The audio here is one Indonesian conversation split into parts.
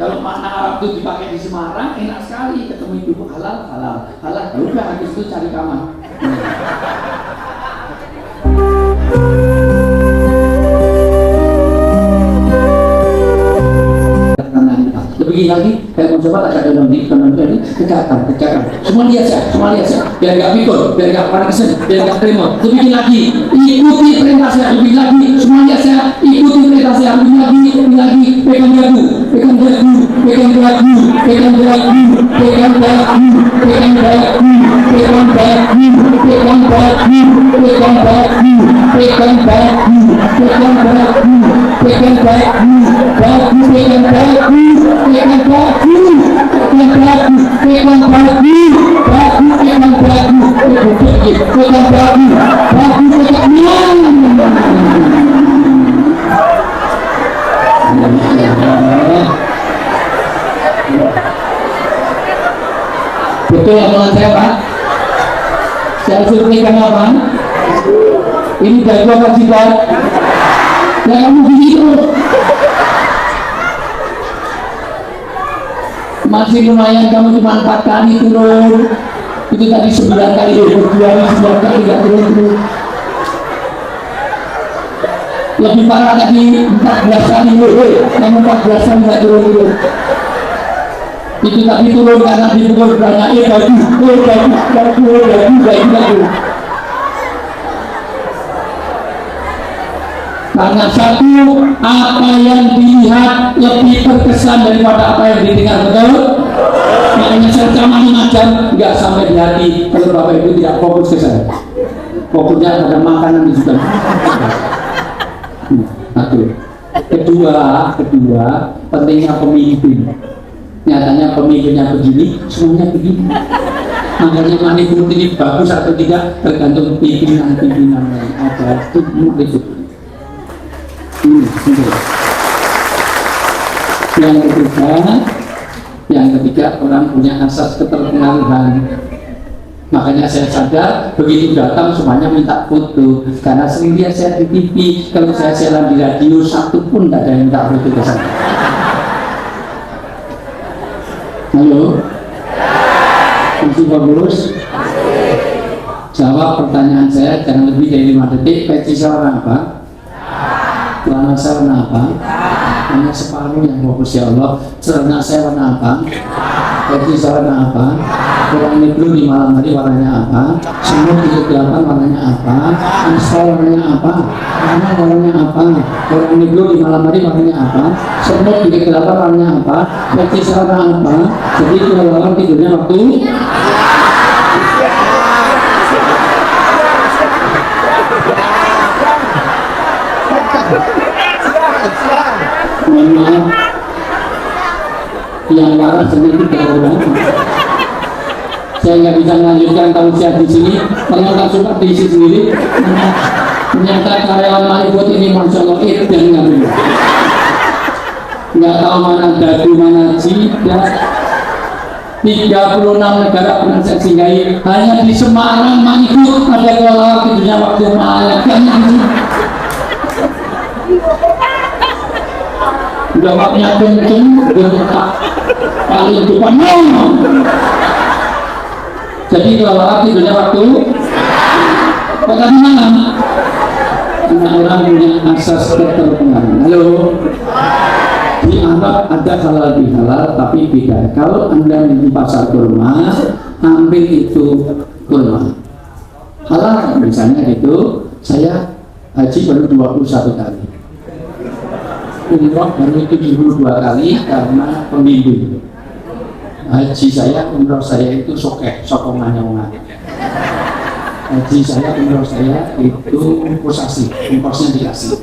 Kalau makna Arab itu dipakai di Semarang, enak sekali ketemu ibu halal, halal, halal. Ya udah habis itu cari kamar. Begini lagi, kayak mau coba tak ada dalam diri, kekatan. Semua lihat saya, biar gak pikir, biar gak paniksen, biar gak terima. Lebih lagi, ikuti perintah saya, lebih lagi, semua lihat saya, ikuti perintah saya, lebih lagi, pegang dagu, betul omongan saya Pak. Saya suruh pegang apa? Ini dari apa sih Pak? Ya kamu begitu. Masih lumayan kamu cuma 4 kali turun. Itu tadi 9 kali berdua, 9 kali tidak turun. Lebih parah tadi 14 kali, kamu 14 kali tidak turun. Itu tadi turun karena dipukul banyak baju. Karena satu, apa yang dilihat lebih berkesan daripada apa yang didengar, betul? Makanya saya ceramah mengajar nggak sampai di hati kalau Bapak Ibu tidak fokus ke saya. Fokusnya pada makanan di juga. Satu. Kedua, pentingnya pemimpin. Nyatanya pemimpinnya begini, semuanya begini. Makanya manipulasi ini bagus atau tidak tergantung pimpinan yang ada itu. Yang ketiga orang punya asas keterpengaruhan. Makanya saya sadar begitu datang semuanya minta foto karena sering lihat saya di TV. Kalau saya siaran di radio satu pun tidak ada yang minta foto ke saya. Halo, masih bagus? Jawab pertanyaan saya jangan lebih dari 5 detik. Peci saya warna apa? Celana saya warna apa? Hanya separuh yang fokus ya Allah. Celana saya warna apa? Peci saya warna apa? Orang negeri di malam hari warnanya apa? Semut di kegelapan warnanya apa? Aspal warnanya apa? Warnanya apa? Orang negeri di malam hari warnanya apa? Semut di kegelapan warnanya apa? Peci saya warna apa? Jadi kalau orang tidurnya waktu maaf, yang waras sedikit berkurang. Saya nggak bisa melanjutkan tausiah di sini. Kalau tak suka diisi sendiri. Ternyata karyawan Malibut ini masya Allah dan nggak tahu mana dadu mana jidat. 36 negara pernah saya singgahi. Hanya di Semarang Malibut ada kelelawar tidurnya waktu malam. Udah waktunya kenceng, berdetak paling depan. Jadi kalau tidurnya waktu pekan malam, karena orang punya asas keterpengaruhan. Halo, dianggap ada halal bihalal, tapi beda. Kalau Anda di pasar kurma, ambil itu kurma halal, misalnya itu saya haji baru 21 kali. Umroh baru 72 kali karena pembimbing. Haji saya, umroh saya itu sokongannya orang. Haji saya, umroh saya itu posasi, ongkosnya dikasih,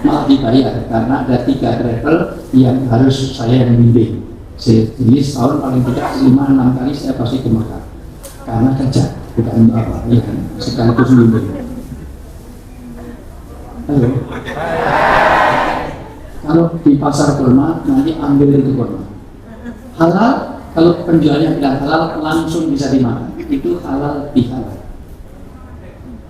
malah dibayar karena ada 3 travel yang harus saya yang membimbing. Jadi setahun paling tidak 5-6 kali saya pasti ke Mekah karena kerja, bukan apa, ya, sekaligus membimbing. Halo. Kalau di pasar kurma nanti ambil itu kurma halal. Kalau penjualnya bilang halal langsung bisa dimakan, itu halal bihalal.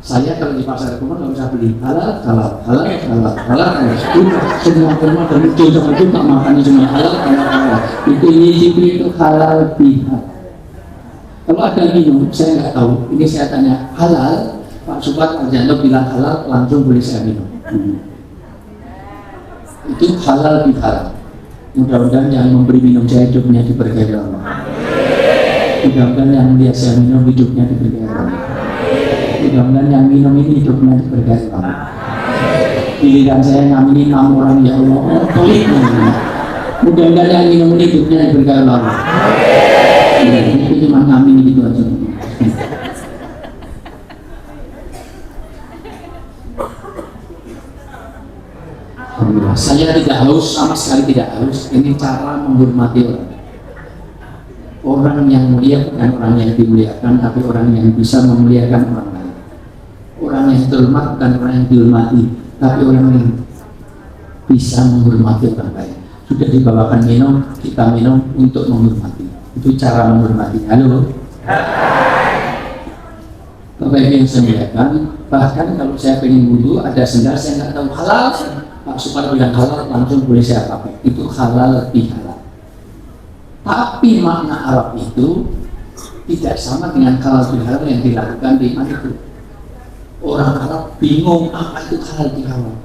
Saya kalau di pasar kurma nggak bisa beli halal, halal, halal, halal, halal, halal. Udah semua kurma dari itu sama itu tak makannya cuma halal, halal, halal. Itu nyicipi itu halal bihalal. Kalau ada minum, saya nggak tahu. Ini saya tanya halal, Pak Supat, Pak Janto bilang halal, langsung boleh saya minum. Itu halal bihalal. Mudah-mudahan yang memberi minum saya hidupnya diberkahi Allah. Mudah-mudahan yang melihat saya minum hidupnya diberkahi Allah. Mudah-mudahan yang minum ini hidupnya diberkahi Allah. Giliran saya ngaminin 6 orang, ya Allah, pelit. Mudah-mudahan yang minum ini hidupnya diberkahi Allah. Itu cuma ngamin gitu aja. Saya tidak haus, sama sekali tidak haus. Ini cara menghormati orang. Orang yang mulia bukan orang yang dimuliakan, tapi orang yang bisa memuliakan orang lain. Orang yang terhormat bukan orang yang dihormati, tapi orang yang bisa menghormati orang lain. Sudah dibawakan minum, kita minum untuk menghormati. Itu cara menghormati. Halo. Bapak Ibu yang saya muliakan, bahkan kalau saya pengen wudhu, ada sendal saya nggak tahu halal, Pak Supar bilang halal, langsung boleh saya pakai. Itu halal bihalal. Tapi makna Arab itu tidak sama dengan halal bihalal yang dilakukan di mana itu. Orang Arab bingung apa itu halal bihalal.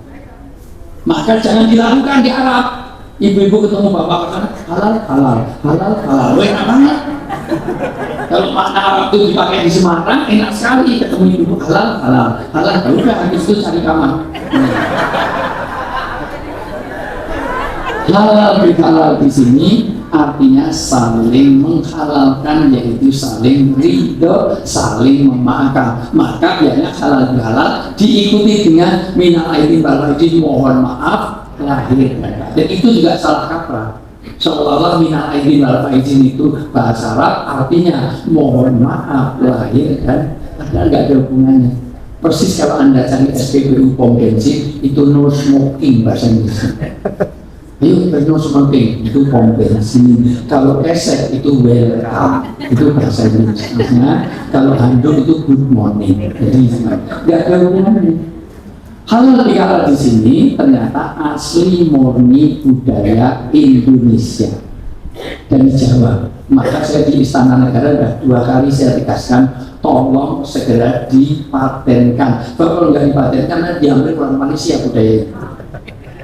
Maka jangan dilakukan di Arab. Ibu-ibu ketemu bapak halal, halal, halal, halal. Enak banget. Kalau makna Arab itu dipakai di Semarang, enak sekali ketemu ibu halal, halal, halal. Udah habis itu cari kamar. Halal bihalal di sini artinya saling menghalalkan, yaitu saling ridho, saling memaafkan. Maka biasanya halal bihalal diikuti dengan minal aidin wal faizin, mohon maaf lahir dan batin. Dan itu juga salah kaprah. Seolah-olah minal aidin wal faizin itu bahasa Arab artinya mohon maaf lahir dan padahal nggak ada hubungannya. Persis kalau Anda cari SPBU pom bensin itu no smoking bahasa Inggris. Ayo no smoking itu pom bensin. Kalau esek itu welcome, itu bahasa Inggrisnya. Kalau handuk itu good morning. Jadi nggak ada hubungannya. Halal bihalal di sini ternyata asli murni budaya Indonesia dan Jawa. Maka saya di Istana Negara sudah 2 kali saya tegaskan, tolong segera dipatenkan. Kalau nggak dipatenkan, nanti diambil orang Malaysia budaya.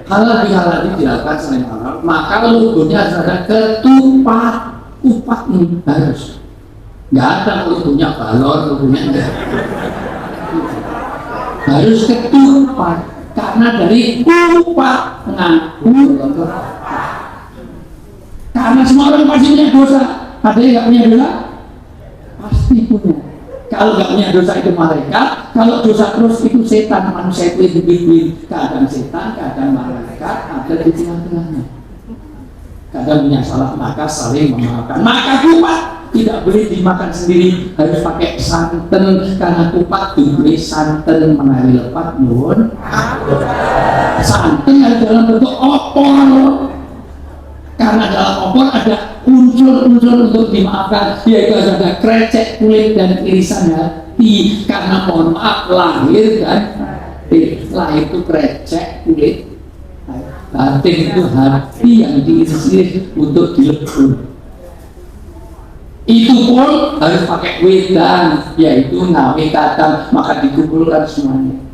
Halal bihalal ini dilakukan selain halal, maka logonya ada ketupat, kupat ini harus. Nggak ada logonya balon, logonya enggak. Harus ketupat, karena dari kupat ngaku. Karena semua orang pasti punya dosa. Ada yang nggak punya dosa? Pasti punya. Kalau nggak punya dosa itu malaikat, kalau dosa terus itu setan. Manusia itu individu, kadang setan, kadang malaikat, ada di tengah-tengahnya. Kadang punya salah, maka saling memaafkan. Maka kupat tidak boleh dimakan sendiri, harus pakai santan, karena kupat diberi santan menari lepat nun. Santan ada dalam bentuk opor, karena dalam opor ada unsur-unsur untuk dimaafkan, yaitu ada krecek kulit dan irisan hati. Karena mohon maaf lahir dan lahir itu krecek kulit, batin itu hati yang diiris untuk dilebur. Itu pun harus pakai wedang, yaitu nawe kadang, maka dikumpulkan semuanya.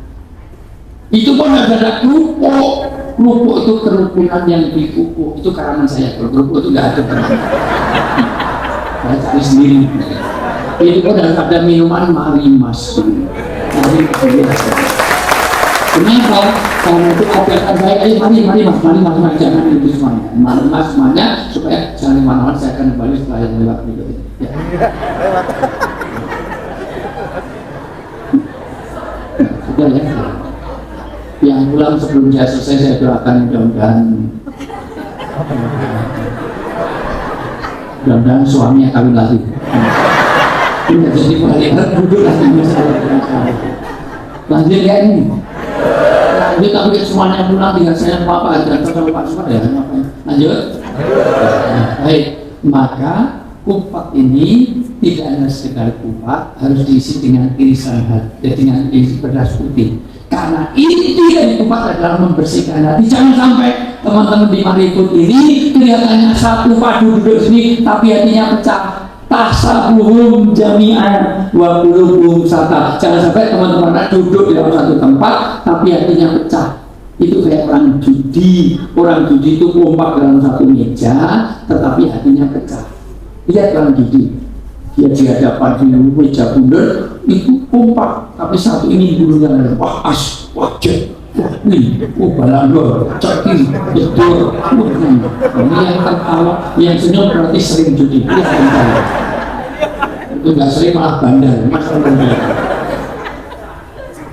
Itu pun harus ada kerupuk. Kerupuk itu kerukunan yang dipupuk. Itu karangan saya. Kalau kerupuk itu nggak ada karangan. Saya cari sendiri. Itu pun harus ada minuman marimas. Kenapa? Karena itu ajakan saya. Ayo mari mas, jangan itu semuanya. Marimas semuanya supaya jangan kemana-mana. Saya akan kembali setelah yang lewat berikut ini. Ya. Sudah ya. Yang pulang sebelum saya selesai saya doakan mudah-mudahan suaminya kawin lagi. Tidak jadi balik duduk lagi masalah. Lanjut ya ini. Lanjut tapi semuanya pulang tinggal saya apa aja sama Pak Supar ya. Lanjut. Baik, maka kupat ini tidak hanya sekedar kupat, harus diisi dengan irisan hati, dengan isi beras putih. Karena inti dari kupat adalah membersihkan hati. Jangan sampai teman-teman di Mariput ini kelihatannya satu padu duduk sini, tapi hatinya pecah. Tasabuhum jami'an wa qulubuhum sata. Jangan sampai teman-teman duduk di dalam satu tempat, tapi hatinya pecah. Itu kayak orang judi. Orang judi itu kompak dalam satu meja, tetapi hatinya pecah. Lihat orang judi, dia di hadapan di meja bundar itu kompak, tapi satu ini bulunya wah as, wah jet, wah ini, balando, cekir, betul. Ini yang tertawa, yang senyum berarti sering judi. Itu nggak sering malah bandar,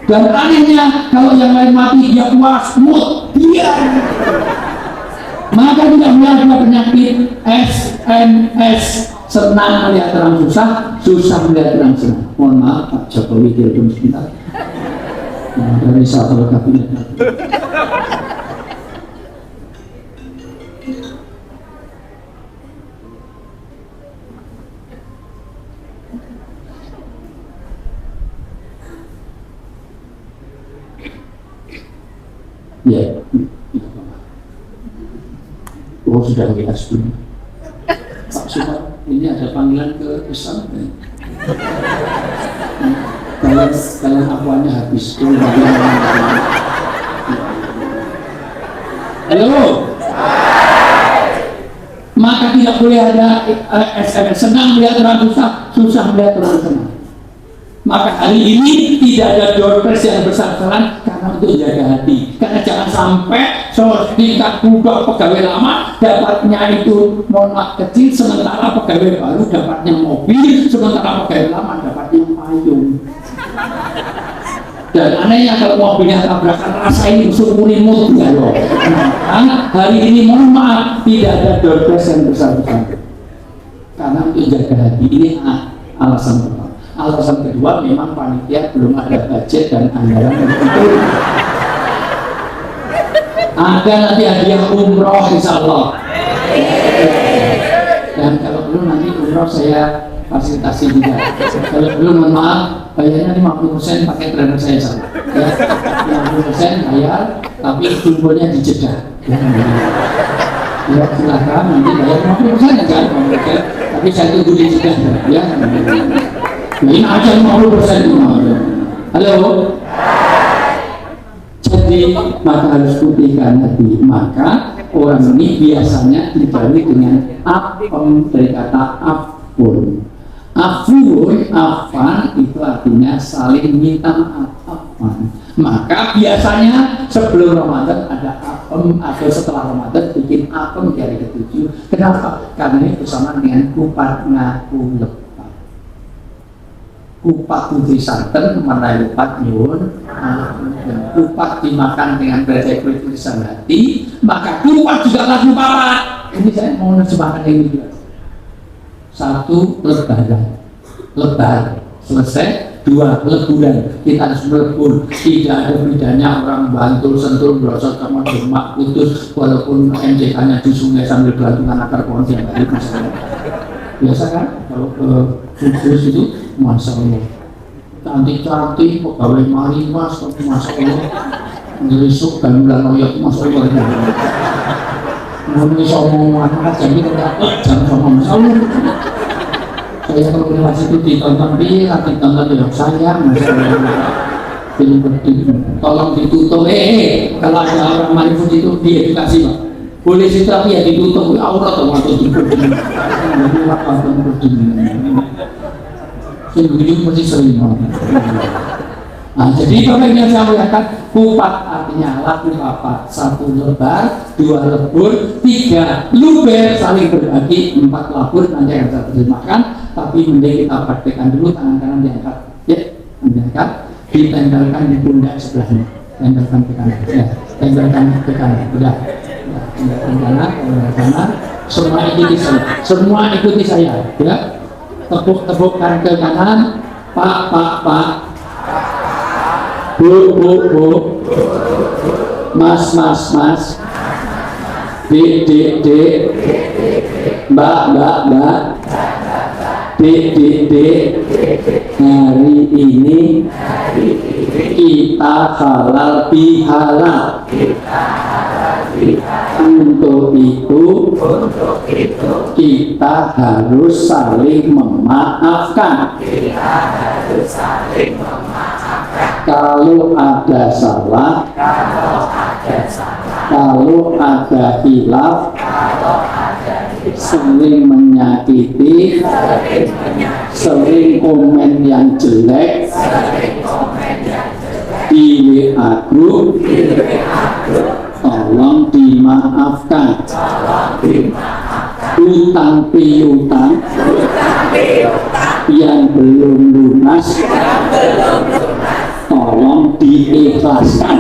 dan anehnya kalau yang lain mati dia puas, mood, dia maka tidak melihat penyakit SMS, senang melihat orang susah, susah melihat orang senang. Mohon maaf Pak Jokowi direktur sebentar. Nah, dari satu kabinet. Ya, oh sudah kita sebelum Pak Sumar, ini ada panggilan ke Islam. Kalau akuannya habis. Halo. Maka tidak boleh ada SMS. Senang melihat orang susah, susah melihat orang senang. Maka hari ini tidak ada doorpress yang besar-besaran karena untuk jaga hati. Karena jangan sampai setingkat budak pegawai lama dapatnya itu mohon maaf kecil, sementara pegawai baru dapatnya mobil, sementara pegawai lama dapatnya payung. Dan anehnya kalau mobilnya tabrakan, rasa ini sumur-imut ya loh. Nah, hari ini mohon maaf tidak ada doorpress yang besar-besaran karena untuk jaga hati. Ini alasan pertama. Alasan kedua, memang panitia belum ada budget dan anggaran yang betul. Ada nanti hadiah umroh insya Allah. Dan kalau belum nanti umroh saya fasilitasi juga. Kalau belum mohon maaf, bayarnya 50% pakai trainer saya saja. Ya, 50% bayar, tapi kumpulnya di Jeddah. Ya silakan nanti bayar 50% ya kan, tapi saya tunggu di Jeddah ya. Ini aja 50%. Halo. Jadi maka harus putihkan hati. Maka orang ini biasanya dibalik dengan afun, dari kata afun. Afun, afan itu artinya saling minta maaf. Afan. Maka biasanya sebelum Ramadan ada afun, atau setelah Ramadan bikin afun di hari ke-7. Kenapa? Karena ini bersama dengan kupat ngaku lepas. Kupat putih santan menaik kupat nyun, kupat dimakan dengan beresek kulit tulisan hati, maka kupat juga lagu papat. Ini saya mau nerjemahkan ini juga. Satu, lebaran selesai. Dua, leburan, kita harus melebur. Tidak ada bedanya orang Bantul, Sentul, Brosot, sama Demak, Kudus, walaupun MCK-nya di sungai sambil belantungan akar pohon tiap hari. Biasa kan kalau ke Kudus itu, Masya Allah, cantik-cantik, pegawai mari mas, tapi Masya Allah, ngerisuk dan bulan loyok, Masya Allah. Ngomongin somongan, jadi tidak jangan somong, Masya Allah. Saya kalau lewat itu ditonton dia, ditonton ya sayang, Masya Allah. Film berdiri, tolong ditutup, kalau ada orang Marifut itu diedukasi Pak. Boleh sih tapi ya ditutup, aurat atau diberdiri. Ini waktu berdiri. Sungguh mesti sering banget. Nah, jadi kalau yang saya melihatkan kupat artinya laku papat. Satu lebar, dua lebur, tiga luber saling berbagi, empat labur nanti akan saya terjemahkan. Tapi mending kita praktekkan dulu, tangan kanan diangkat, ya, diangkat, ditempelkan di pundak sebelahnya, tempelkan ke kanan, ya, tempelkan ke kanan, udah, tempelkan kanan, semua ikuti saya, ya. Tepuk-tepukkan ke kanan, pak, bu, mas, dek, mbak, Dek, hari ini kita halal bihalal. Untuk itu kita harus saling memaafkan. Kalau ada salah, kalau ada hilaf, sering menyakiti, sering komen yang jelek di WA group, tolong dimaafkan. Utang piutang yang belum lunas, tolong diikhlaskan.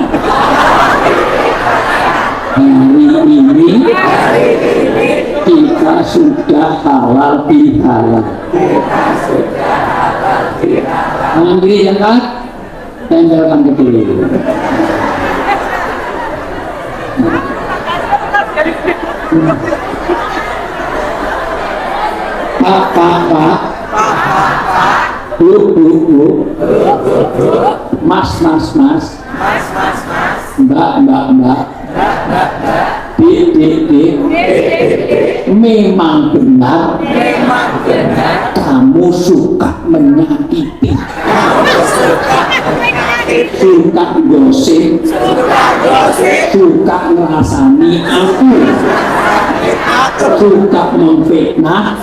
Hari ini kita sudah halal bihalal. Tangan kiri angkat, tempelkan ke kiri. Pak, bu, mas, mbak, dik, memang benar kamu suka menyakiti, suka gosip, suka ngerasani aku, suka memfitnah,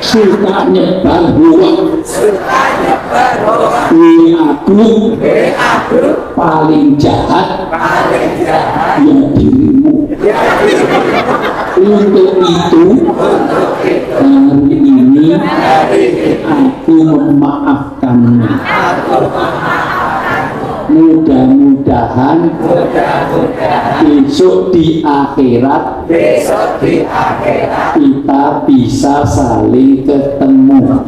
suka nyebar hoax. Aku paling jahat ya dirimu. Untuk itu hari ini aku memaafkanmu. Mudah-mudahan besok di akhirat kita bisa saling ketemu.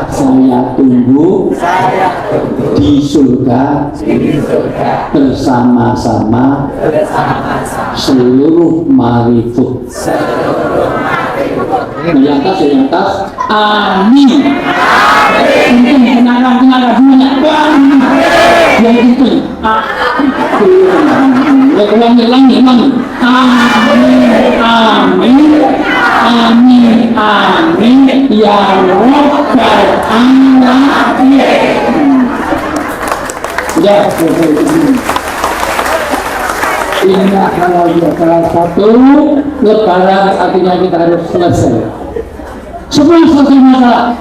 Saya tunggu di surga bersama-sama seluruh marifut. Di atas, amin. Kenalan semuanya. Yang itu, ulangi. Amin. Ya Rabbal Alamin. Ya, ini kalau salah satu lebaran artinya kita harus selesai. Semua selesai masalah.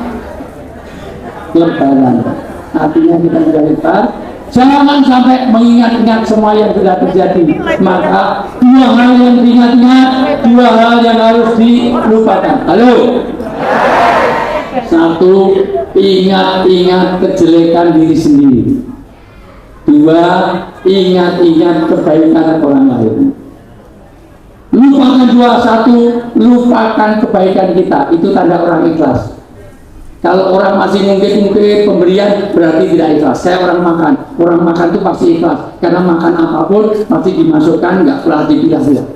Lebaran artinya kita sudah lebar. Jangan sampai mengingat-ingat semua yang sudah terjadi. Maka dua hal yang diingat-ingat, dua hal yang harus dilupakan. Halo. Satu, ingat-ingat kejelekan diri sendiri. Dua, ingat-ingat kebaikan orang lain. Lupakan dua, satu, lupakan kebaikan kita. Itu tanda orang ikhlas. Kalau orang masih mungkin pemberian berarti tidak ikhlas. Saya orang makan itu pasti ikhlas. Karena makan apapun pasti dimasukkan, nggak pernah dipilah-pilah.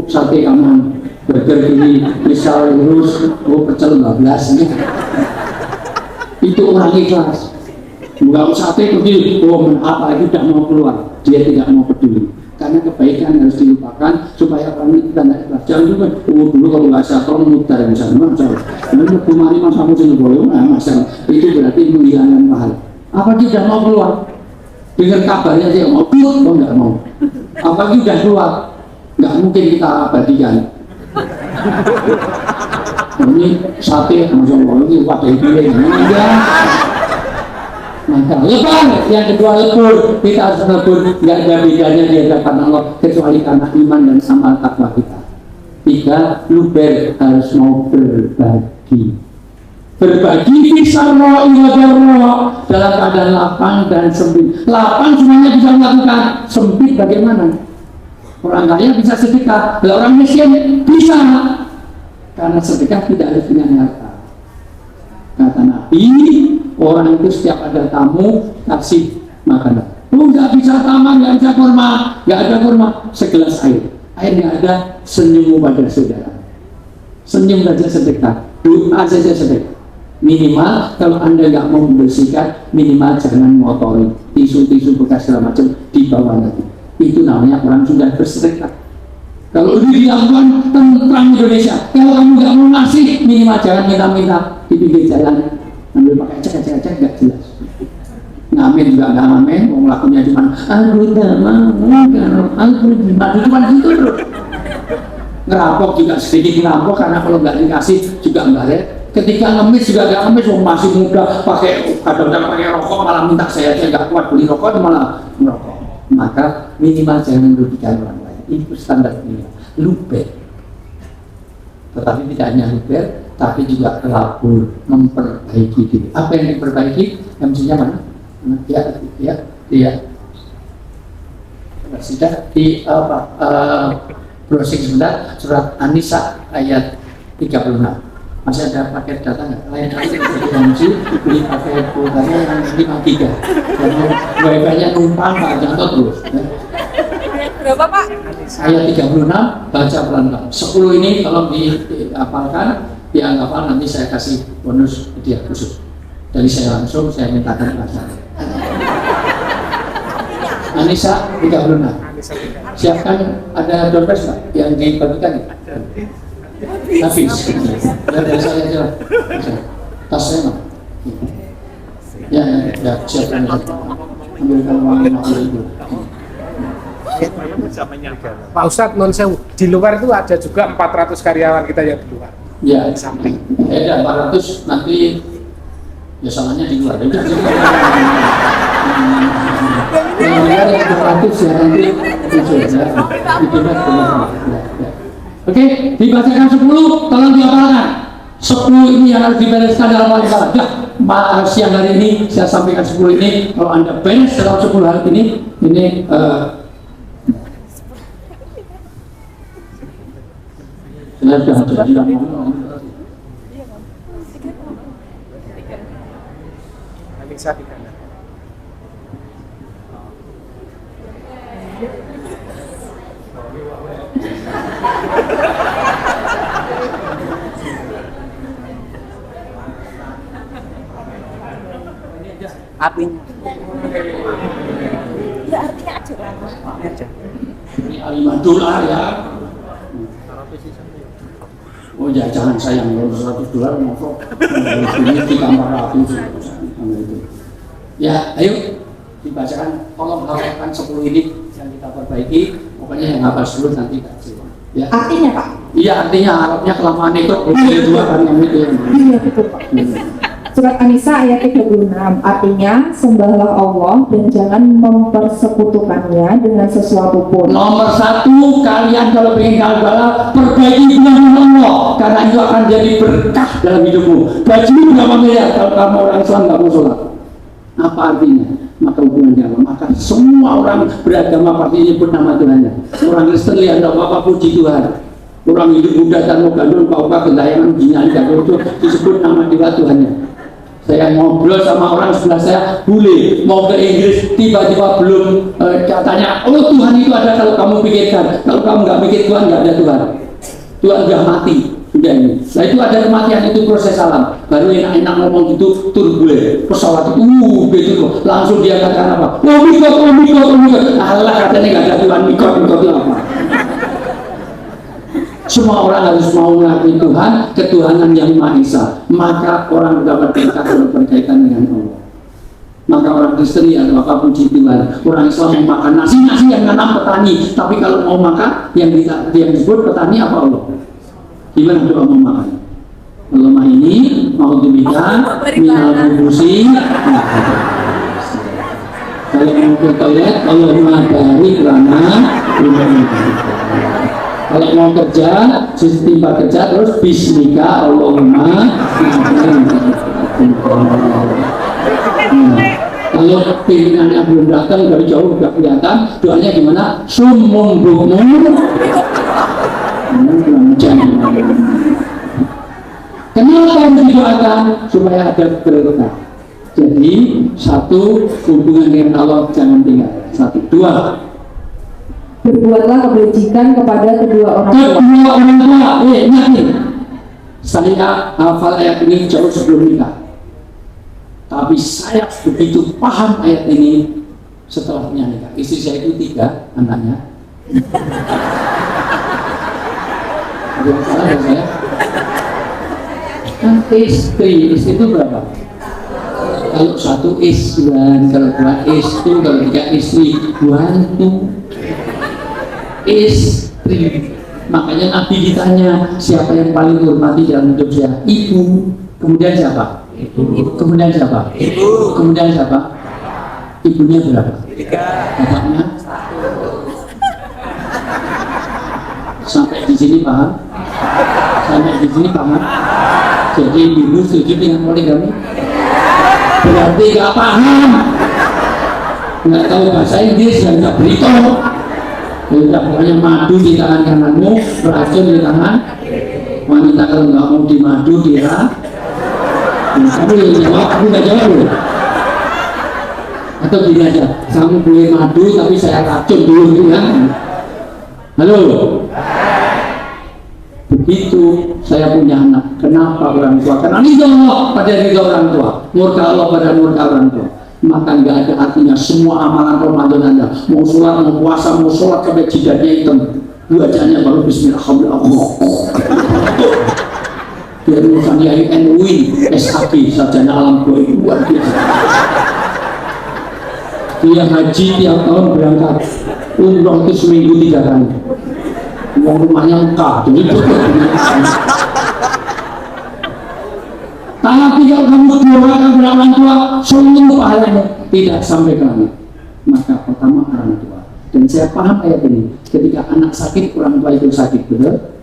Sate aman, burger ini, misal lurus, pecel 12. Itu orang ikhlas. Bukan sate pergi, apalagi tidak mau keluar, dia tidak mau peduli. Karena kebaikan harus dilupakan supaya orang itu tidak ikhlas. Jangan juga, dulu kalau nggak satu mutar misalnya, ini kemarin mas kamu sini boleh, masalah itu berarti menghilangkan pahala. Apa dia tidak mau keluar? Dengar kabarnya dia mau keluar, nggak mau. Apalagi sudah keluar, nggak mungkin kita abadikan. Ini sate, masya Allah, ini wadah pilih, maka lebar. Yang kedua lebur, kita harus lebur. Tidak ada bedanya di hadapan Allah kecuali karena iman dan amal takwa kita. Tiga, luber, harus mau berbagi. Berbagi bisa roh dalam keadaan lapang dan sempit. Lapang semuanya bisa melakukan, sempit bagaimana? Orang kaya bisa sedekah, orang miskin bisa, karena sedekah tidak harus dengan harta. Kata Nabi, orang itu setiap ada tamu kasih makanan. Nggak bisa taman, nggak bisa kurma, nggak ada kurma, segelas air. Air nggak ada, senyummu pada saudara. Senyum saja sedekah, doa saja sedekah. Minimal kalau Anda nggak mau membersihkan, minimal jangan ngotori tisu-tisu bekas segala macam di bawah nanti. Itu namanya orang sudah bersedekah. Kalau udah dilakukan tentram Indonesia, kalau kamu nggak mau ngasih, minimal jangan minta-minta di pinggir jalan, ambil pakai cek-cek nggak jelas. Ngamen juga nggak ngamen, mau ngelakunya cuma aku tidak mau, aku gimana, cuma gitu terus. Ngerampok juga sedikit ngerampok karena kalau nggak dikasih juga nggak ada. Ketika ngemis juga nggak ngemis, masih muda pakai kadang-kadang pakai rokok malah minta saya aja nggak kuat beli rokok malah merokok. Maka minimal jangan merugikan orang lain. Itu standar minimal. Luber, tetapi tidak hanya luber, tapi juga labur, memperbaiki diri. Apa yang diperbaiki? MC-nya mana? Ya. Sudah di browsing sebentar, surat An-Nisa ayat 36. Masih ada paket data nggak? Lain kali jadi MC beli paket kuotanya yang 5 giga. Karena wifi-nya numpang Pak Janto terus. Berapa Pak? Ayat 36, baca pelan-pelan. 10 ini kalau dihafalkan, yang hafal nanti saya kasih bonus hadiah khusus. Dari saya langsung saya mintakan bahasa. An-Nisa 36. Siapkan ada dompet Pak yang dibagikan. Hafiz. Dari saya aja. Tas saya Pak. Ya, siapkan aja. Ambilkan uang 50.000. Pak Ustadz, non sewu, di luar itu ada juga 400 karyawan kita yang di luar. Ya, samping. Ada 400 nanti ya salahnya di luar. Yang yang 200 ya nanti Oke, dibacakan 10, tolong dihafalkan. 10 ini yang harus dibereskan dalam hari salat. Siang hari ini saya sampaikan 10 ini. Kalau Anda beres dalam 10 hari ini saya sudah jadi Anissa di kanan. Apinya. Ya artinya aja. Ini $5 ya. Oh ya jangan sayang, $100 mau ini ditambah ratus itu. Ya ayo dibacakan, tolong hafalkan 10 ini yang kita perbaiki. Pokoknya yang hafal 10 nanti kasih. Ya. Artinya Pak? Iya artinya Arabnya kelamaan itu dua kan yang itu. Iya betul Pak. Surat An-Nisa ayat 36, artinya sembahlah Allah dan jangan mempersekutukannya dengan sesuatu pun. Nomor 1, kalian kalau ingin gagal perbaiki ibadah Allah karena itu akan jadi berkah dalam hidupmu. Gaji berapa miliar kalau kamu orang Islam nggak mau sholat? Apa artinya? Maka hubungannya Allah. Maka semua orang beragama pasti nyebut nama Tuhannya. Orang Kristen lihat apa puji Tuhan. Orang hidup muda dan mau gandul kau gentayangan jinjang itu disebut nama Tuhannya. Saya ngobrol sama orang sebelah saya, boleh mau ke Inggris, tiba-tiba belum katanya, oh Tuhan itu ada kalau kamu pikirkan, kalau kamu nggak pikir Tuhan nggak ada Tuhan. Tuhan sudah mati, sudah ini. Nah itu ada kematian, itu proses alam. Baru enak-enak ngomong gitu, turbulen pesawat itu, gitu langsung dia katakan apa? Oh mikot. Allah katanya nggak ada Tuhan, mikot itu apa? Semua orang harus mau mengakui Tuhan, ketuhanan yang Maha Esa. Maka orang mendapat berkah kalau berkaitan dengan Allah. Maka orang Kristen ya maka puji Tuhan. Orang Islam mau makan nasi yang nanam petani. Tapi kalau mau makan yang disebut petani apa Allah? Gimana doa mau makan? Allah ini mau diberikan minal bubusi. Kalau mau ke toilet Allah barik lana. Kalau mau kerja, timba kerja terus bismika Allahumma. Kalau pimpinannya belum datang dari jauh udah kelihatan, doanya gimana? Sumum bukmu. Kenapa harus didoakan? Supaya ada berkah. Jadi 1, hubungan dengan Allah jangan tinggal. 1, 2. Berbuatlah kebajikan kepada kedua orang tua. Ingat nih, Saya hafal ayat ini jauh sebelum nikah, tapi saya begitu paham ayat ini setelah nikah. Istri saya itu 3 anaknya. Ada yang salah ya saya? Kan istri itu berapa? Kalau 1 is-1, kalau 2 is-2, kalau 3 istri 1 istri. Makanya Nabi ditanya, siapa yang paling dihormati dalam hidup saya? Ibu. Kemudian siapa? Ibu. Kemudian siapa? Ibu. Kemudian siapa? Ibunya berapa? 3. Bapaknya? 1. Sampai di sini paham? Sampai di sini paham? Jadi ibu setuju dengan poligami? Berarti gak paham, nggak tahu bahasa Inggris dan nggak beritahu. Ya pokoknya madu di tangan kananmu, racun di tangan wanita. Kalau nggak mau dimadu dia, kamu yang jawab, aku nggak jawab loh. Atau gini aja, kamu boleh madu tapi saya racun dulu gitu kan? Halo. Begitu saya punya anak, kenapa orang tua? Karena ridho pada ridho orang tua, murka Allah pada murka orang tua. Maka nggak ada artinya semua amalan Ramadan Anda, mau sholat, mau puasa, mau sholat sampai jidatnya hitam, wajahnya baru Bismillahirrahmanirrahim. Biar urusan Yai NUI, SAG, sarjana alam goib, luar biasa. Dia haji tiap tahun berangkat, umroh itu seminggu 3 kali. Uang rumahnya lengkap, jadi tapi kalau kamu doakan kepada orang tua, seluruh pahalanya tidak sampai ke langit. Maka pertama orang tua. Dan saya paham ayat ini. Ketika anak sakit, orang tua itu sakit, betul?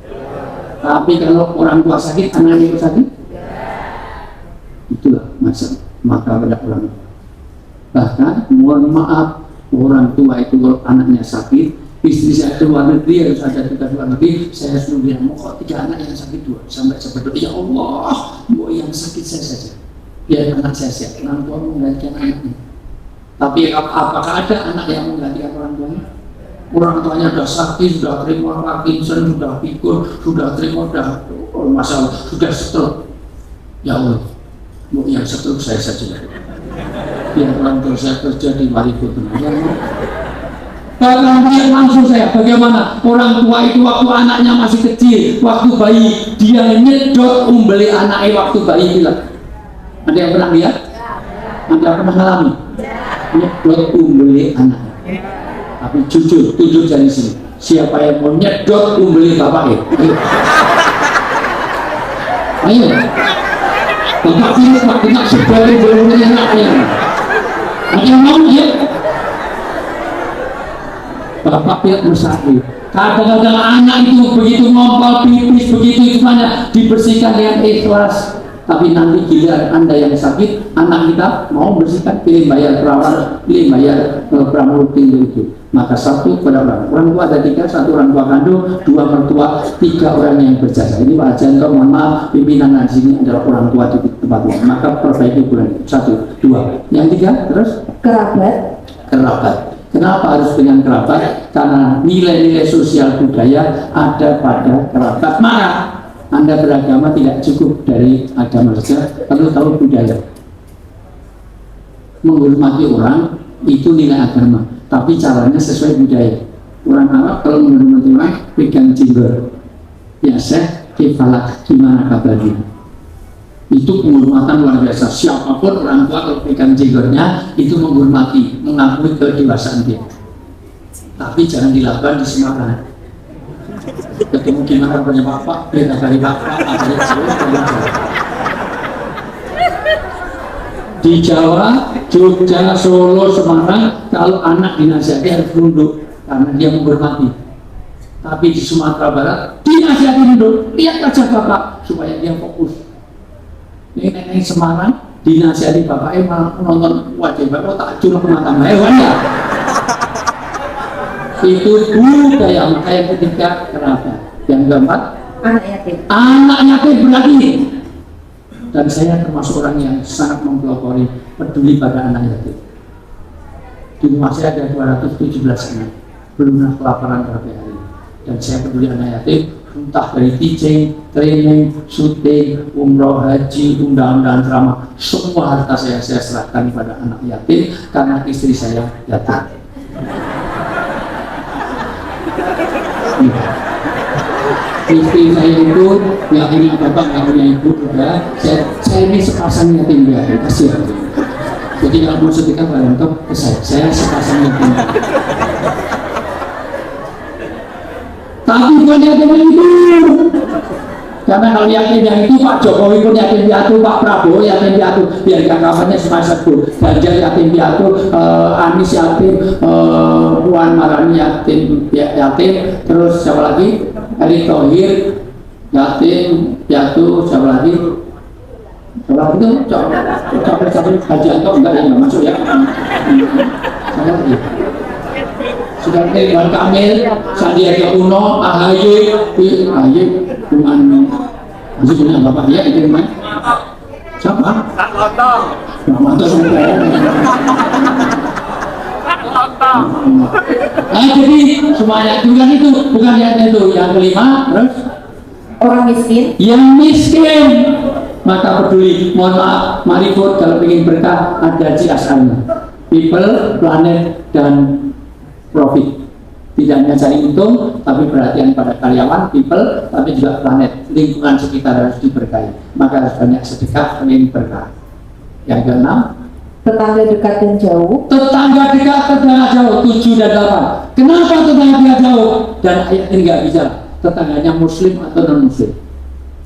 Tapi kalau orang tua sakit, anak itu sakit? Itulah masalah. Maka pada orang tua. Bahkan mohon maaf, orang tua itu kalau anaknya sakit, istri saya keluar negeri, harus ada tugas luar negeri, saya suruh dia, mau kok 3 anak yang sakit 2, sampai seperti ya Allah, mau yang sakit saya saja, biar anak saya sehat. Orang tua menggantikan anaknya. Tapi apakah ada anak yang menggantikan orang tuanya? Orang tuanya sudah sakit, sudah terima Parkinson, sudah pikun, sudah terima, sudah masalah, sudah stroke. Ya Allah, mau yang stroke saya saja. Biar orang tua saya kerja di Marifut. Bahkan dia langsung saya, bagaimana orang tua itu waktu anaknya masih kecil, waktu bayi, dia nyedot umbeli anaknya waktu bayi bilang. Ada yang pernah lihat? Ada yang pernah ngalami? Nyedot umbeli anaknya. Tapi jujur, tunjuk dari sini. Siapa yang mau nyedot umbeli bapaknya? Ayo. Ayo. Bapak ini Pak, kita sebalik belum anaknya. Ada yang mau? Ayo. Bapak pihak musafir. Kadang-kadang anak itu begitu ngompol pipis, begitu itu banyak dibersihkan dengan ikhlas. Tapi nanti giliran Anda yang sakit, anak kita mau bersihkan, pilih bayar perawat, pilih bayar pramutin itu. Maka 1 pada orang tua ada 3, 1 orang tua kandung, 2 mertua, 3 orang yang berjasa. Ini Pak Janto, mohon maaf, pimpinan di sini adalah orang tua di tempat ini. Maka perbaiki bulan 1, 2. Yang 3 terus kerabat. Kenapa harus dengan kerabat? Karena nilai-nilai sosial budaya ada pada kerabat. Maka Anda beragama tidak cukup dari agama saja, perlu tahu budaya. Menghormati orang itu nilai agama, tapi caranya sesuai budaya. Orang Arab kalau menghormati orang pegang jenggot. Ya Syekh, kifalak, gimana kabarnya? Itu penghormatan luar biasa. Siapapun orang tua kalau pegang jenggotnya itu menghormati, mengakui kedewasaan dia. Tapi jangan dilakukan di Semarang. Ketemu gimana kabarnya bapak, beda dari bapak, ada di Jawa, Jogja, Solo, Semarang, kalau anak dinasihati harus tunduk karena dia menghormati. Tapi di Sumatera Barat dinasihati tunduk, lihat aja bapak supaya dia fokus. Ini nenek Semarang dinasihati bapaknya malah nonton wajah bapak tak curang mata hewan ya. Itu budaya. Makanya ketika kerabat. Yang keempat, anak yatim berarti. Dan saya termasuk orang yang sangat mempelopori peduli pada anak yatim. Di rumah saya ada 217 anak belum kelaparan berapa hari. Dan saya peduli anak yatim entah dari teaching, training, syuting, umroh, haji, undang-undang drama, semua harta saya serahkan pada anak yatim karena istri saya yatim. Istri saya itu nggak punya bapak, nggak punya ibu juga. Saya ini sepasang yatim piatu, kasihan. Jadi kalau mau sedekah barang ke saya sepasang yatim. Tapi bukan yatim itu. Karena kalau yatim yang itu Pak Jokowi pun yatim piatu, Pak Prabowo yatim piatu, biar kawannya semasa itu. Ganjar yatim piatu, Anies yatim, Puan Maharani yatim, terus siapa lagi? Erick Thohir yatim piatu, siapa lagi? Siapa lagi tuh? Capek Haji Anto enggak ya, nggak masuk ya. Siapa lagi? Sudah Ridwan Kamil, Sandiaga Uno, AHY dengan masih punya bapak dia itu gimana? Siapa? Lontong. Lontong semua. Nah jadi semuanya bukan yang itu. Yang kelima terus Orang miskin. yang miskin maka peduli. Mohon maaf, mari vote kalau ingin berkah ada CSR-nya. People, planet, dan profit. Tidak hanya cari untung, tapi perhatian pada karyawan, people, tapi juga planet, lingkungan sekitar harus diberkahi. Maka harus banyak sedekah ingin berkah. Yang keenam, Tetangga dekat dan jauh. tetangga dekat, tetangga jauh, 7 dan 8. Kenapa tetangga jauh? Dan ayat ini nggak bicara tetangganya muslim atau non muslim.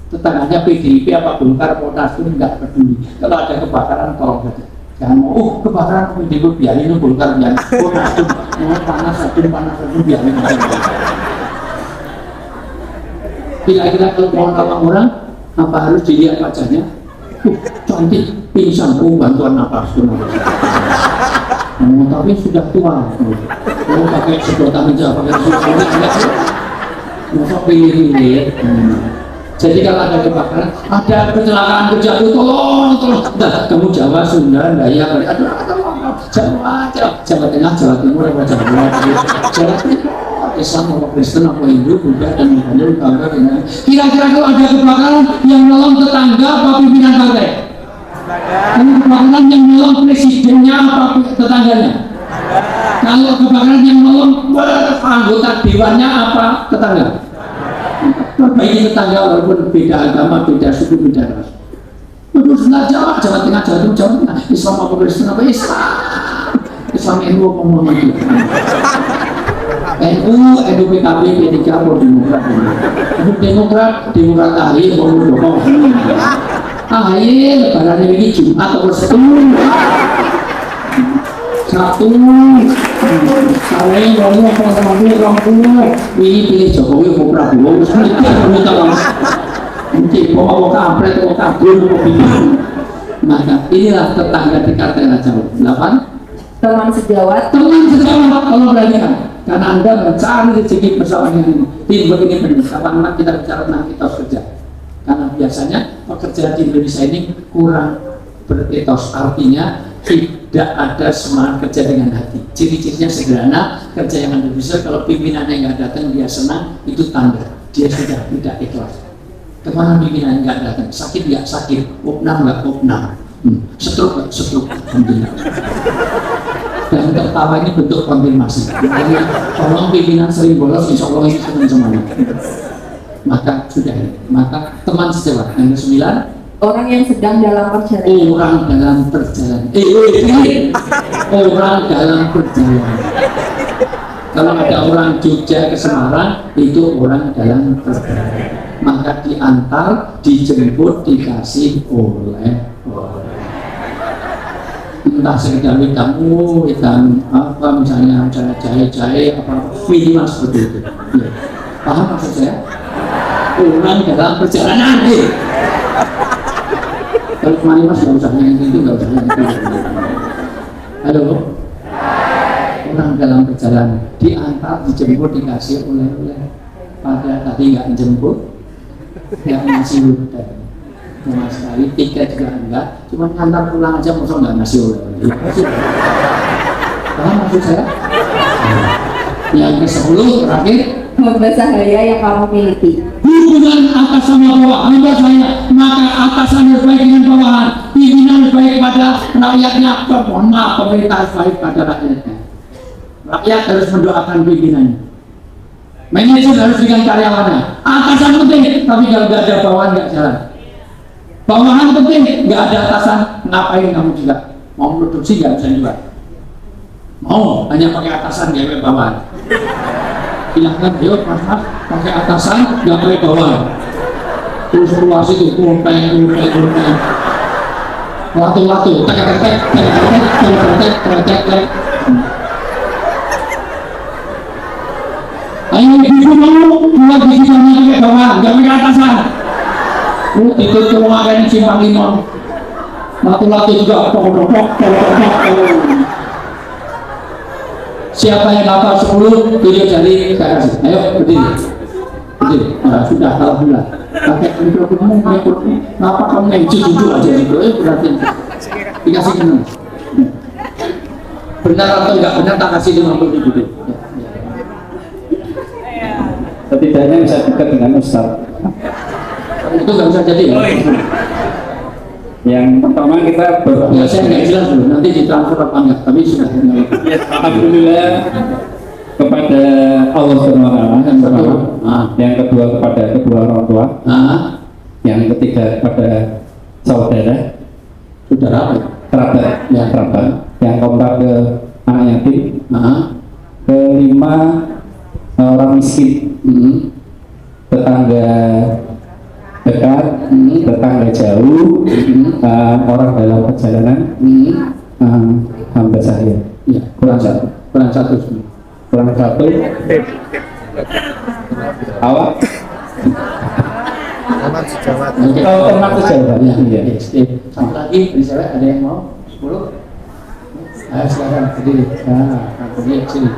Tetangganya PDIP apa Golkar, Nasdem nggak peduli. Kalau ada kebakaran tolong saja. Jangan mau, kebakaran PDIP biarin, Golkar biarin, Nasdem panas satu biarin. Kira-kira kalau mau nolong orang, apa harus dilihat wajahnya? Cantik, pingsan, bantuan napas. Tapi sudah tua. Pakai sedotan aja, pakai sedotan. Masa pilih-pilih. Jadi kalau ada kebakaran, ada kecelakaan kerja itu, tolong. Nah, kamu Jawa, Sunda, Dayak, aduh, Jawa Tengah, Jawa Timur, Jawa Timur. Islam atau Kristen atau Hindu, Buddha dan Hindu, kira-kira kalau ada kebakaran yang nolong tetangga apa pimpinan partai? Kalau kebakaran yang nolong presidennya apa tetangganya? Kalau kebakaran yang nolong anggota dewannya apa tetangga? Perbaiki tetangga walaupun beda agama, beda suku, beda ras. Betul sebelah Jawa Tengah, Jawa Timur, Jawa Tengah, Islam apa Kristen apa Islam NU apa Muhammadiyah? NU, PKB, P3, atau Demokrat, Demokrat AHY, mau Muldoko. AHY, lebaran ini Jumat atau Sabtu, sore, ngomong sama dia, ini pilih Jokowi, mau Prabowo, mungkin mau kampret, mau kabur, mau bingung. Maka inilah tetangga dekat dengan jauh. 8. Teman sejawat. Kalau berani kan? Karena Anda mencari rezeki bersama dengan tim begini benar. Kapan kita bicara tentang etos kerja? Karena biasanya pekerja di Indonesia ini kurang beretos, artinya tidak ada semangat kerja dengan hati. Ciri-cirinya sederhana, kerja yang Anda bisa kalau pimpinannya nggak datang dia senang, itu tanda dia sudah tidak ikhlas. Kemana pimpinan nggak datang? Sakit nggak sakit? Opnam nggak opnam? Stroke nggak stroke? Dan tertawa ini bentuk konfirmasi. Tolong pimpinan sering bolos, insya Allah ini senang semuanya. Maka sudah ini. Maka teman sejawat. Yang ke-9, orang yang sedang dalam perjalanan. Orang dalam perjalanan. Orang dalam perjalanan. Kalau ada orang Jogja ke Semarang, itu orang dalam perjalanan. Maka diantar, dijemput, dikasih oleh. Entah sekedar hitam apa misalnya jahe apa minimal seperti itu. Ya. Paham maksud saya? Orang dalam perjalanan. Kalau kemarin mas nggak usah yang itu, nggak usah yang itu. Halo. Orang dalam perjalanan diantar, dijemput, dikasih oleh-oleh. Pada tadi nggak dijemput, nggak ngasih udah. Sama sekali, tiket juga enggak, cuma ngantar pulang aja, masa enggak ngasih oleh-oleh. Paham maksud saya? Yang ke-10 terakhir, hamba sahaya yang kamu miliki. Hubungan atas sama bawah hamba saya, maka atasan harus baik dengan bawahan, pimpinan harus baik pada rakyatnya, mohon maaf, pemerintah harus baik pada rakyatnya. Rakyat harus mendoakan pimpinannya. Manajer harus dengan karyawannya. Atasan penting, tapi kalau nggak ada bawahan nggak jalan. Bawahan penting, nggak ada atasan, ngapain kamu juga? Mau produksi nggak bisa juga. Mau hanya pakai atasan nggak pakai bawahan. Bilangkan, yuk mas pakai atasan nggak pakai bawahan. Terus keluar situ, kumpeng. Latu, tek. Ayo ibu mau buat di sana pakai bawahan, nggak pakai atasan. Itu cuma akan simpang lima. Latu juga, pokok. Siapa yang hafal 10, video jari saya kasih. Ayo berdiri. Nah, sudah alhamdulillah. Pakai mikrofonmu, kenapa kamu yang jujur aja itu? Berarti dikasih kenal. Benar atau enggak benar tak kasih 50.000 dulu. Setidaknya bisa dekat dengan Ustaz. Itu nggak bisa jadi ya? Yang pertama kita Ya saya nggak jelas dulu, nanti ditransfer apa enggak, tapi sudah. alhamdulillah kepada Allah Subhanahu wa taala yang pertama, yang kedua kepada kedua orang tua, yang ketiga kepada saudara, Saudara apa? kerabat, Ya. kerabat, yang keempat ke anak yatim, kelima orang miskin, tetangga dekat, tetangga jauh, orang dalam perjalanan, hamba saya. Ya, kurang satu. Kurang satu. Awak. Aman sejawat. Oh, ternak sejawat. Ya. Satu lagi, dari saya ada yang mau? 10? Ayo silakan berdiri. Berdiri sini.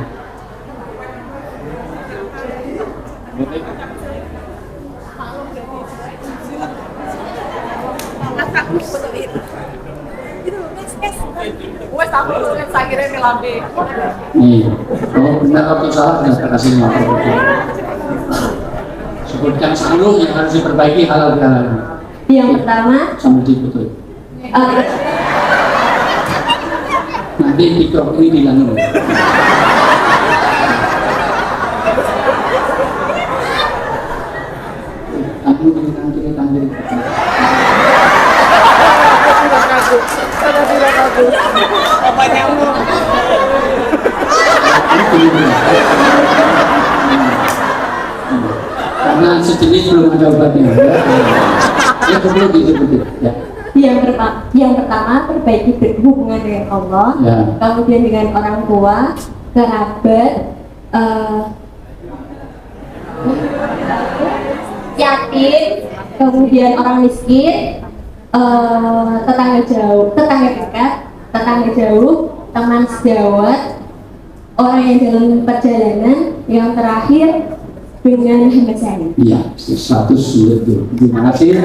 Nih, kalau benar atau salah tidak kasih nomor. Sebutkan 10 yang harus diperbaiki halal bihalal. Yang pertama, Sambil diputul. Nanti TikTok ini dilanggar. Tanggul. Apa nyamuk? Karena sejenis belum ada obatnya. Ya perlu disebutin. Ya. yang pertama perbaiki hubungan dengan Allah, Ya. kemudian dengan orang tua, kerabat, yatim, kemudian orang miskin, tetangga dekat, tetangga jauh, teman sejawat, orang yang dalam perjalanan, yang terakhir dengan hamba saya. Iya, 100 itu. Terima kasih.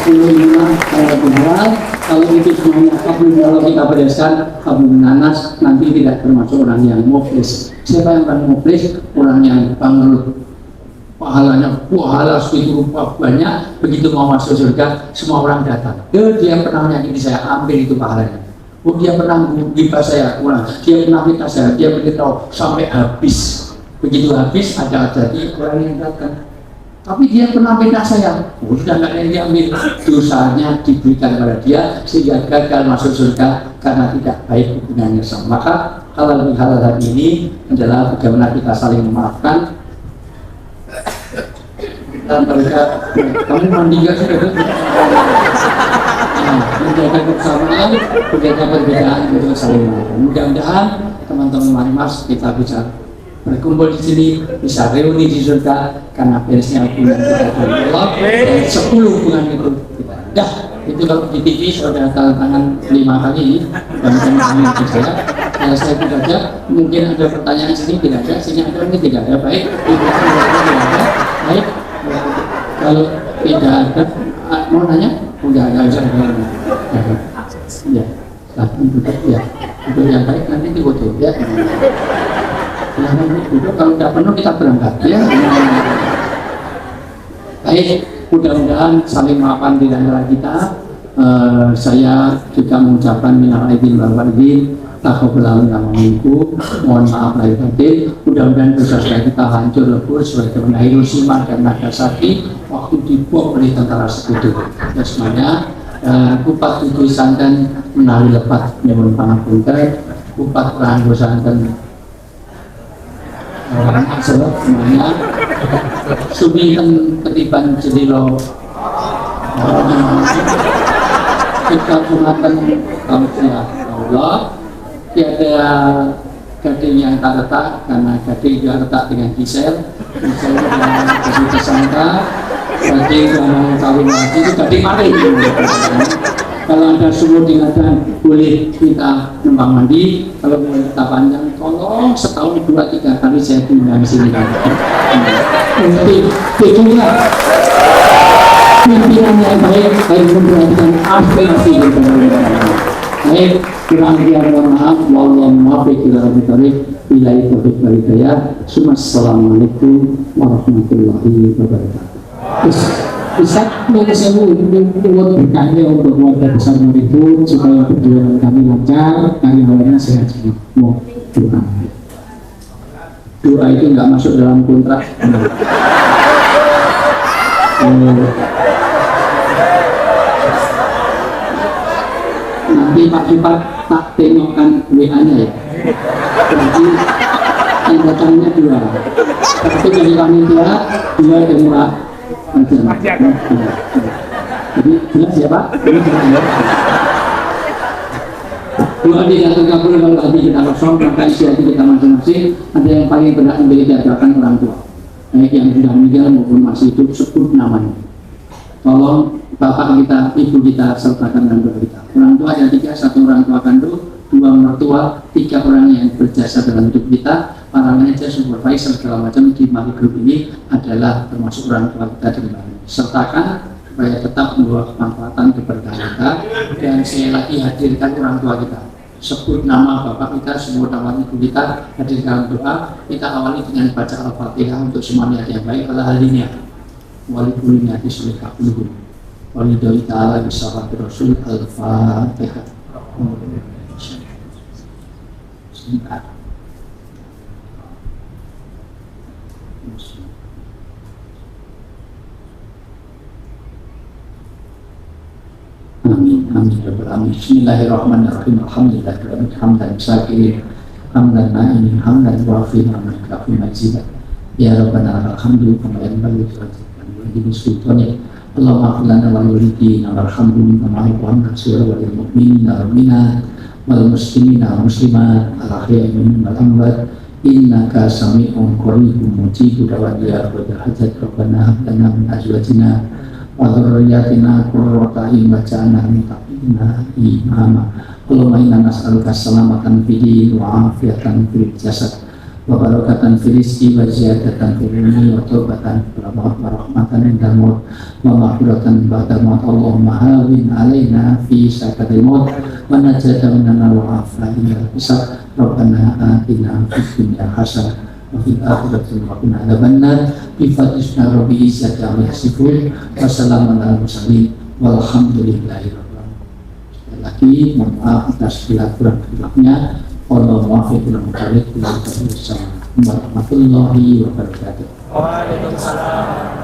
10 kalau benar, kalau itu semuanya kalau kita bereskan, kamu nanas nanti tidak termasuk orang yang muflis. Siapa yang orang muflis? Orang yang bangkrut. Pahala segitu rupa banyak, begitu mau masuk surga, semua orang datang. Dia pernah menyakiti saya, ambil itu pahalanya. Dia pernah gibah saya, kurang. Dia pernah fitnah saya, dia beritahu sampai habis. Begitu habis ada jadi orang yang datang. Tapi dia pernah fitnah saya, sudah nggak ada yang diambil. Dosanya diberikan pada dia sehingga gagal masuk surga karena tidak baik hubungannya sama. Maka halal bihalal ini adalah bagaimana kita saling memaafkan. Dan mereka, kamu mandi gak sih? Menjaga kebersamaan, menjaga perbedaan itu saling memaafkan. Mudah-mudahan teman-teman Mas kita bisa berkumpul di sini, bisa reuni di surga karena beresnya hubungan kita dengan Allah. Dan 10 hubungan itu kita dah. Itu kalau di TV sudah tanda tangan 5 kali dan teman-teman di saya. Kalau saya tidak ada, mungkin ada pertanyaan sini tidak ada, sini ada, ini tidak ada. Baik, di belakang tidak ada. Baik. Kalau tidak ada, mau nanya? Enggak usah. Ya, silahkan duduk ya. Duduk yang baik nanti difoto ya. Duduk, kalau tidak penuh kita berangkat ya. Baik, mudah-mudahan saling maafkan di antara kita. Saya juga mengucapkan minal aidin wal faizin, takabbalallahu minkum, mohon maaf lahir batin. Mudah-mudahan dosa-dosa kita hancur lebur sebagaimana Hiroshima dan Nagasaki waktu dibom oleh tentara sekutu. Ya semuanya, kupat tujuh santan menari lepat nyuwun pangapunten, kupat ranggo santen sebab semuanya suminten ketiban jedilo kita gunakan tausiah Allah. Tiada gading yang tak retak, karena gading juga retak dengan kisel yang jadi tersangka. Gading yang kawin lagi itu gading mati. Kalau ada sumur di ladang boleh kita numpang mandi. Kalau mau kita panjang, tolong setahun 2-3 kali saya tinggal di sini. Itulah pimpinan yang baik, baik memperhatikan aspirasi kita. Baik, kurang dia mohon maaf. Wallahu muwaffiq ila aqwamit thoriq. Billahi taufiq wal hidayah. Assalamualaikum warahmatullahi wabarakatuh. Ustaz, saya mau berkahnya untuk keluarga besar itu supaya perjuangan kami lancar, karyawannya sehat semua. Mau doa. Doa itu nggak masuk dalam kontrak. Nanti Pak Ipat tak tengokkan WA-nya ya. Berarti anggatannya 2. Tapi dari panitia 2 yang murah. Jadi jelas ya Pak? Doa tidak terkabul kalau hati kita kosong, maka isi hati kita masing-masing. Ada yang paling berat untuk kita doakan orang tua, baik yang sudah meninggal maupun masih hidup, sebut namanya. Tolong bapak kita, ibu kita sertakan dalam doa kita. Orang tua ada 3, 1 orang tua kandung, 2 mertua, 3 orang yang berjasa dalam hidup kita. Para manajer, supervisor segala macam di Mali Group ini adalah termasuk orang tua kita di Mali. Sertakan supaya tetap membawa kemanfaatan keberkahan kita. Dan saya lagi hadirkan orang tua kita. Sebut nama bapak kita, sebut nama ibu kita, hadirkan doa. Kita awali dengan baca Al-Fatihah untuk semua niat yang baik. Ala halinya walidul niati sulika kulubun walidul ta'ala bisawati rasul. Al-Fatihah. Amin, amin, amin. Bismillahirrahmanirrahim. Alhamdulillahirabbil hamdan syakirin hamdan na'imin hamdan wafin hamdan kafin majidah. Ya Rabbana alhamdu kama yanbaghi li wajhi sultanik. Allahumma ighfir lana wa walidina warhamhum kama rabbayana shighara wal mu'minina wal mu'minat wal muslimina wal muslimat al ahya'i minhum wal amwat. Innaka sami'un qaribun mujibud da'wati ya rabbal hajat. Rabbana hab lana min azwajina wa dzurriyyatina qurrata a'yun waj'alna lil muttaqina imama. Allahumma inna nas'aluka salamatan fid din wa afiyatan fil jasad wa barakatan fil rizqi wa ziyadatan fil ilmi wa taubatan wa rahmatan indal maut wa maghfiratan ba'da maut. Allahumma hawwin 'alaina fi sakatil maut wa najatan minan wa afina ila hisab. Rabbana atina fid dunya hasanah wa fil akhirati hasanah wa qina adzabannar. Bi fadlika rabbil izzati amma yasifun wa salamun alal mursalin walhamdulillahi rabbil alamin. Sekali lagi mohon maaf atas segala kurang-kurangnya. Allah muwaffiq ila aqwamit thoriq. Wassalamualaikum warahmatullahi wabarakatuh. Waalaikumsalam.